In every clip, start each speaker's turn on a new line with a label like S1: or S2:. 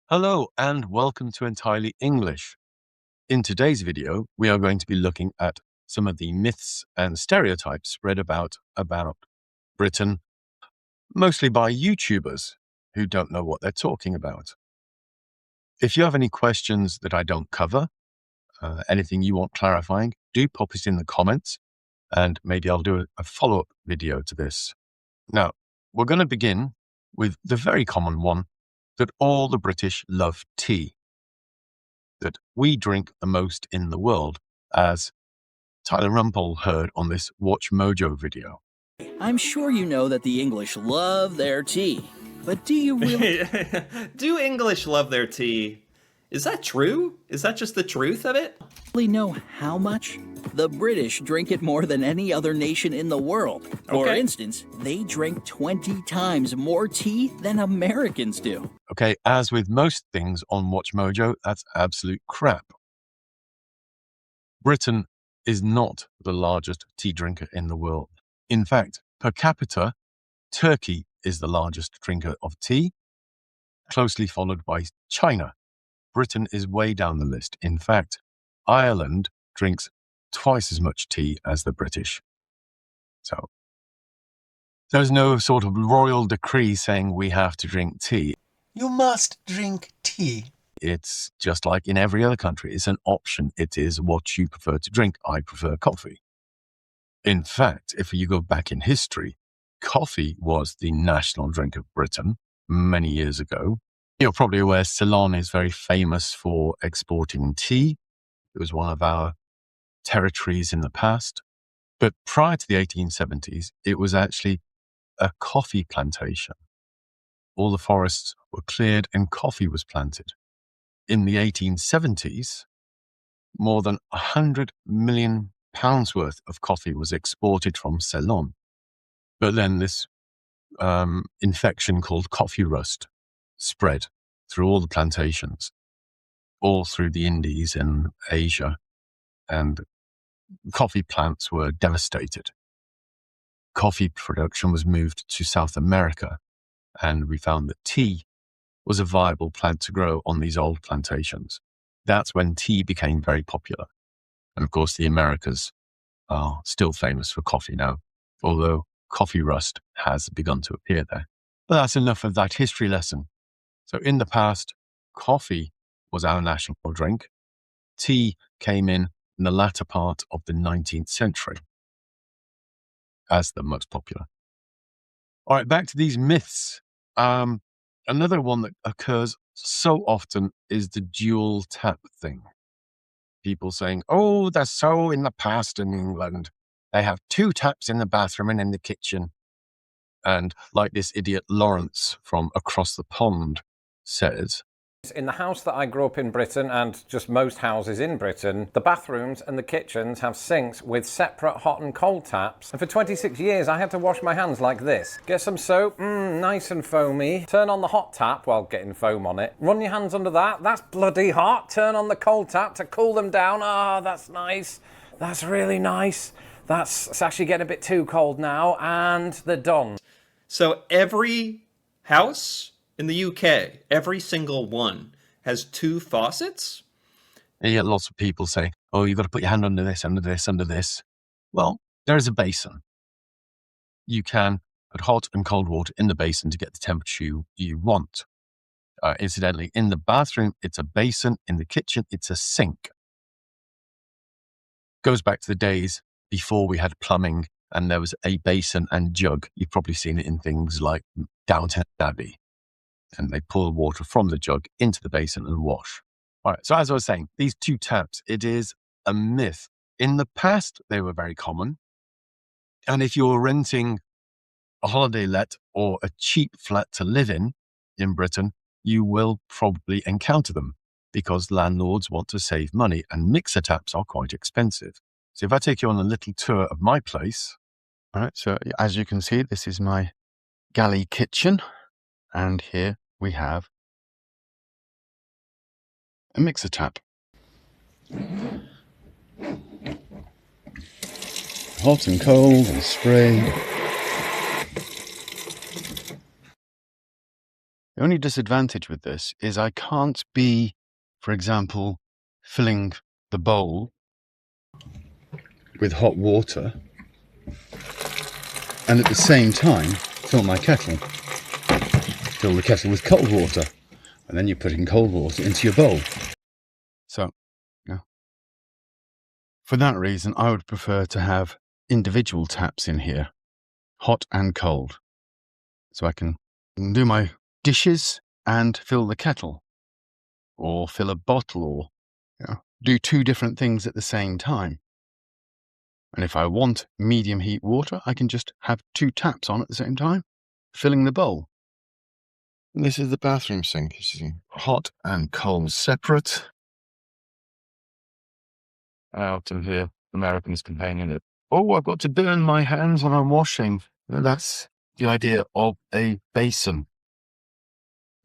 S1: Hello and welcome to Entirely English. In today's video, we are going to be looking at some of the myths and stereotypes spread about Britain, mostly by YouTubers who don't know what they're talking about. If you have any questions that I don't cover, anything you want clarifying, do pop it in the comments and maybe I'll do a follow-up video to this. Now, we're going to begin with the very common one that all the British love tea, that we drink the most in the world, as Tyler Rumple heard on this Watch Mojo video.
S2: I'm sure you know that the English love their tea, but do you really
S3: Do English love their tea? Is that true? Is that just the truth of it?
S2: know how much? The British drink it more than any other nation in the world. For
S3: Okay.
S2: instance, they drink 20 times more tea than Americans do.
S1: Okay, as with most things on Watch Mojo, that's absolute crap. Britain is not the largest tea drinker in the world. In fact, per capita, Turkey is the largest drinker of tea, closely followed by China. Britain is way down the list. In fact, Ireland drinks twice as much tea as the British. So there's no sort of royal decree saying we have to drink tea.
S4: You must drink tea.
S1: It's just like in every other country. It's an option. It is what you prefer to drink. I prefer coffee. In fact, if you go back in history, coffee was the national drink of Britain many years ago. You're probably aware Ceylon is very famous for exporting tea. It was one of our territories in the past. But prior to the 1870s, it was actually a coffee plantation. All the forests were cleared and coffee was planted. In the 1870s, more than £100 million worth of coffee was exported from Ceylon. But then this infection called coffee rust spread through all the plantations, all through the Indies and Asia, and coffee plants were devastated. Coffee production was moved to South America, and we found that tea was a viable plant to grow on these old plantations. That's when tea became very popular. And of course, the Americas are still famous for coffee now, although coffee rust has begun to appear there. But that's enough of that history lesson. So in the past, coffee was our national drink. Tea came in the latter part of the 19th century as the most popular. All right, back to these myths. Another one that occurs so often is the dual tap thing. People saying, oh, they're so in the past in England. They have 2 taps in the bathroom and in the kitchen. And like this idiot Lawrence from across the pond says,
S5: in the house that I grew up in Britain, and just most houses in Britain, the bathrooms and the kitchens have sinks with separate hot and cold taps. And for 26 years, I had to wash my hands like this. Get some soap, nice and foamy. Turn on the hot tap while getting foam on it. Run your hands under that, that's bloody hot. Turn on the cold tap to cool them down. Ah, that's nice. That's really nice. It's actually getting a bit too cold now, and they're done.
S3: So every house in the UK, every single one, has 2 faucets?
S1: and you get lots of people saying, oh, you've got to put your hand under this, under this, under this. Well, there is a basin. You can put hot and cold water in the basin to get the temperature you want. Incidentally, in the bathroom, it's a basin. In the kitchen, it's a sink. Goes back to the days before we had plumbing and there was a basin and jug. You've probably seen it in things like Downton Abbey. And they pour water from the jug into the basin and wash. All right, so as I was saying, these 2 taps, it is a myth. In the past, they were very common. And if you're renting a holiday let or a cheap flat to live in Britain, you will probably encounter them because landlords want to save money and mixer taps are quite expensive. So if I take you on a little tour of my place.
S4: All right, so as you can see, this is my galley kitchen. And here we have a mixer tap. Hot and cold and spray. The only disadvantage with this is I can't be, for example, filling the bowl with hot water and at the same time fill my kettle. Fill the kettle with cold water, and then you're putting cold water into your bowl. So, yeah. For that reason, I would prefer to have individual taps in here, hot and cold, so I can do my dishes and fill the kettle, or fill a bottle, or do two different things at the same time. And if I want medium heat water, I can just have two taps on at the same time, filling the bowl. And this is the bathroom sink. You see, hot and cold separate. Out of here, Americans complaining that, oh, I've got to burn my hands when I'm washing. Well, that's the idea of a basin.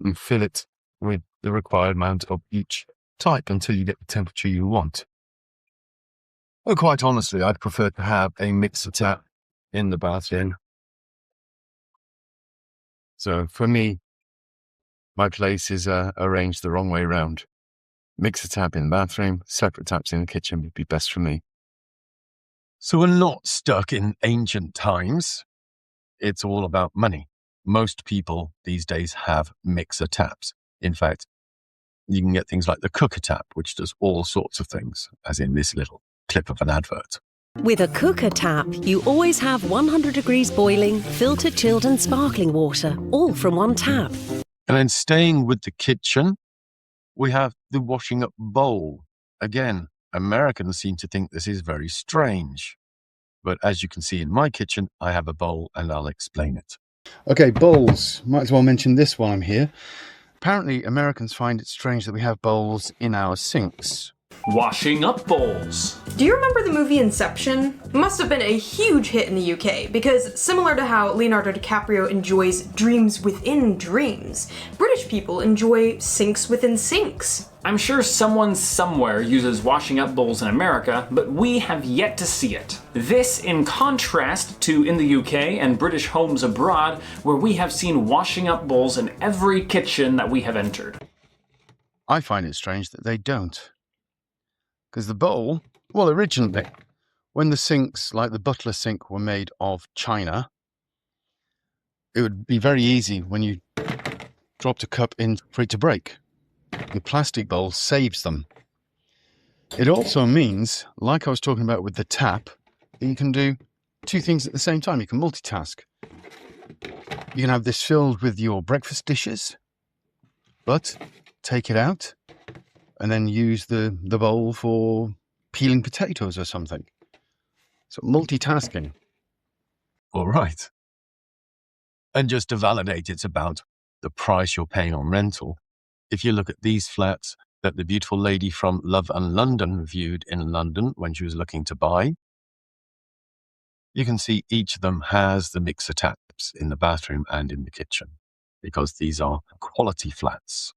S4: And fill it with the required amount of each type until you get the temperature you want. Well, quite honestly, I'd prefer to have a mixer tap in the bathroom. So for me, my place is arranged the wrong way around. Mixer tap in the bathroom, separate taps in the kitchen would be best for me. So we're not stuck in ancient times. It's all about money. Most people these days have mixer taps. In fact, you can get things like the cooker tap, which does all sorts of things, as in this little clip of an advert.
S6: With a cooker tap, you always have 100 degrees boiling, filtered, chilled and sparkling water, all from one tap.
S1: And then staying with the kitchen, we have the washing up bowl. Again, Americans seem to think this is very strange. But as you can see in my kitchen, I have a bowl and I'll explain it. Okay, bowls. Might as well mention this while I'm here. Apparently, Americans find it strange that we have bowls in our sinks.
S7: Washing up bowls.
S8: Do you remember the movie Inception? It must have been a huge hit in the UK because similar to how Leonardo DiCaprio enjoys dreams within dreams, British people enjoy sinks within sinks.
S7: I'm sure someone somewhere uses washing up bowls in America, but we have yet to see it. This in contrast to in the UK and British homes abroad, where we have seen washing up bowls in every kitchen that we have entered.
S4: I find it strange that they don't. Because the bowl, well, originally, when the sinks, like the butler sink, were made of china, it would be very easy when you dropped a cup in for it to break. The plastic bowl saves them. It also means, like I was talking about with the tap, that you can do two things at the same time. You can multitask. You can have this filled with your breakfast dishes, but take it out and then use the bowl for peeling potatoes or something. So multitasking. All right. And just to validate, it's about the price you're paying on rental. If you look at these flats that the beautiful lady from Love and London viewed in London when she was looking to buy, you can see each of them has the mixer taps in the bathroom and in the kitchen, because these are quality flats.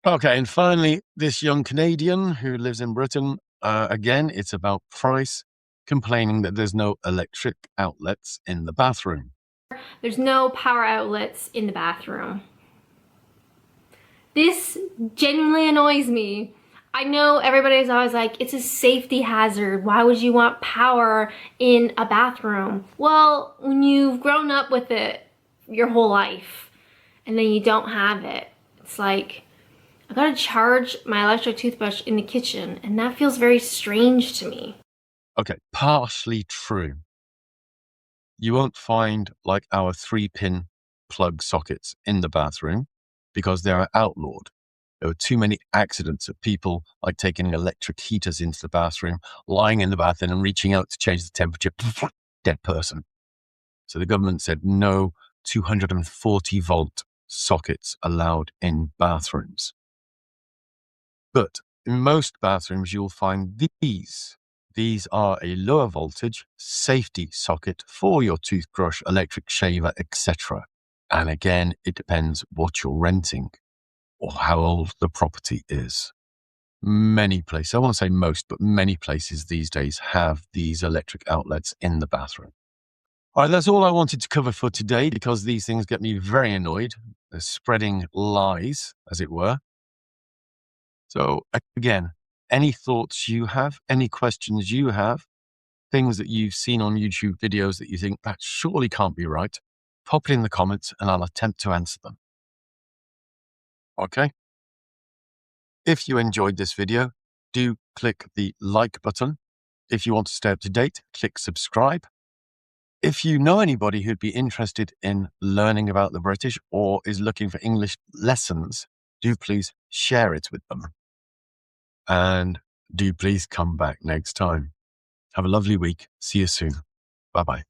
S4: Okay, and finally, this young Canadian who lives in Britain, again, it's about price, complaining that there's no electric outlets in the bathroom.
S9: There's no power outlets in the bathroom. This genuinely annoys me. I know everybody's always like, it's a safety hazard. Why would you want power in a bathroom? Well, when you've grown up with it your whole life and then you don't have it, it's like, I gotta charge my electric toothbrush in the kitchen, and that feels very strange to me.
S1: Okay, partially true. You won't find like our 3-pin plug sockets in the bathroom because they are outlawed. There were too many accidents of people like taking electric heaters into the bathroom, lying in the bathroom and reaching out to change the temperature. Dead person. So the government said no 240 volt sockets allowed in bathrooms. But in most bathrooms, you'll find these These are a lower voltage safety socket for your toothbrush, electric shaver, etc. And again, it depends what you're renting or how old the property is. Many places, I won't say most, but many places these days have these electric outlets in the bathroom. All right, that's all I wanted to cover for today because these things get me very annoyed. They're spreading lies, as it were. So again, any thoughts you have, any questions you have, things that you've seen on YouTube videos that you think that surely can't be right, pop it in the comments and I'll attempt to answer them. Okay? If you enjoyed this video, do click the like button. If you want to stay up to date, click subscribe. If you know anybody who'd be interested in learning about the British or is looking for English lessons, do please share it with them. And do please come back next time. Have a lovely week. See you soon. Bye-bye.